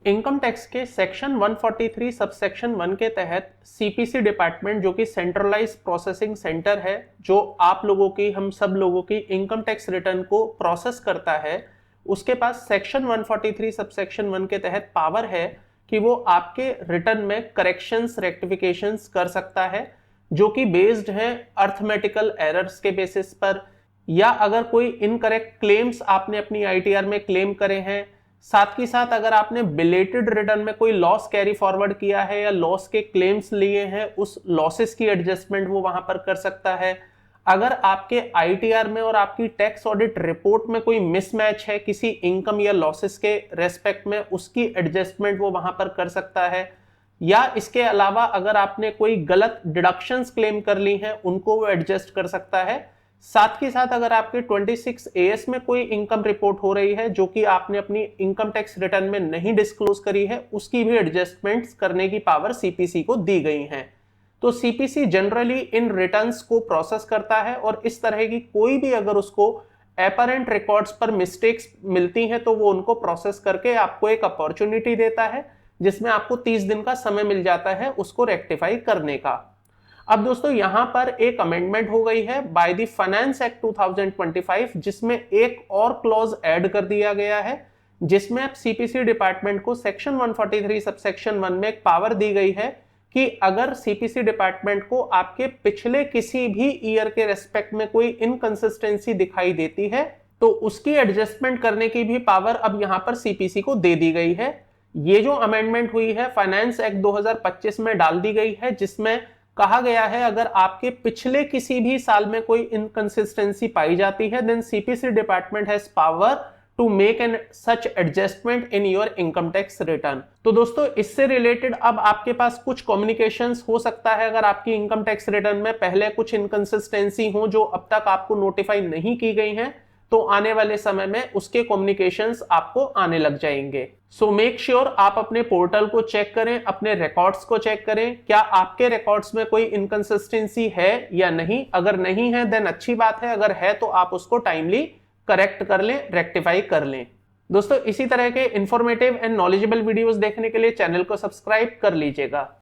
Income tax के section 143 subsection 1 के तहत सीपीसी डिपार्टमेंट, जो कि सेंट्रलाइज प्रोसेसिंग सेंटर है, जो आप लोगों की, हम सब लोगों की इनकम टैक्स रिटर्न को प्रोसेस करता है, उसके पास सेक्शन 143 सबसेक्शन 1 के तहत पावर है कि वो आपके रिटर्न में करेक्शंस, रेक्टिफिकेशंस कर सकता है, जो कि बेस्ड है अर्थमेटिकल एरर्स के बेसिस पर, या अगर कोई इनकरेक्ट क्लेम्स आपने अपनी आईटीआर में क्लेम करे हैं, साथ ही साथ अगर आपने बिलेटेड रिटर्न में कोई लॉस कैरी फॉरवर्ड किया है या लॉस के क्लेम्स लिए हैं, उस लॉसेस की एडजस्टमेंट वो वहां पर कर सकता है। अगर आपके आईटीआर में और आपकी टैक्स ऑडिट रिपोर्ट में कोई मिसमैच है किसी इनकम या लॉसेस के रेस्पेक्ट में, उसकी एडजस्टमेंट वो वहां पर कर सकता है। या इसके अलावा अगर आपने कोई गलत डिडक्शंस क्लेम कर ली हैं, उनको वो एडजस्ट कर सकता है। साथ ही साथ अगर आपके 26 AS में कोई इनकम रिपोर्ट हो रही है जो कि आपने अपनी इनकम टैक्स रिटर्न में नहीं डिस्क्लोज करी है, उसकी भी एडजस्टमेंट्स करने की पावर सीपीसी को दी गई है। तो सीपीसी जनरली इन रिटर्न्स को प्रोसेस करता है और इस तरह की कोई भी अगर उसको अपरेंट रिकॉर्ड्स पर मिस्टेक्स मिलती हैं तो वो उनको प्रोसेस करके आपको एक अपॉर्चुनिटी देता है, जिसमें आपको 30 दिन का समय मिल जाता है उसको रेक्टिफाई करने का। अब दोस्तों यहां पर एक अमेंडमेंट हो गई है बाय द फाइनेंस एक्ट 2025, जिसमें एक और क्लॉज ऐड कर दिया गया है, जिसमें अब सीपीसी डिपार्टमेंट को सेक्शन 143 सबसेक्शन 1 में एक पावर दी गई है कि अगर सीपीसी डिपार्टमेंट को आपके पिछले किसी भी ईयर के रेस्पेक्ट में कोई इनकंसिस्टेंसी दिखाई देती है तो उसकी एडजस्टमेंट करने की भी पावर अब यहां पर सीपीसी को दे दी गई है। ये जो अमेंडमेंट हुई है फाइनेंस एक्ट 2025 में डाल दी गई है, जिसमें कहा गया है अगर आपके पिछले किसी भी साल में कोई इनकंसिस्टेंसी पाई जाती है, then CPC department has power to make an such adjustment in your income tax return. तो दोस्तों इससे रिलेटेड अब आपके पास कुछ कम्युनिकेशंस हो सकता है, अगर आपकी इनकम टैक्स रिटर्न में पहले कुछ इनकंसिस्टेंसी हो जो अब तक आपको नोटिफाई नहीं की गई हैं, तो आने वाले समय में उसके कम्युनिकेशंस आपको आने लग जाएंगे। सो मेक श्योर आप अपने पोर्टल को चेक करें, अपने रिकॉर्ड्स को चेक करें, क्या आपके रिकॉर्ड्स में कोई इनकंसिस्टेंसी है या नहीं। अगर नहीं है देन अच्छी बात है, अगर है तो आप उसको टाइमली करेक्ट कर लें, रेक्टिफाई कर लें। दोस्तों इसी तरह के इंफॉर्मेटिव एंड नॉलेजेबल वीडियोस देखने के लिए चैनल को सब्सक्राइब कर लीजिएगा।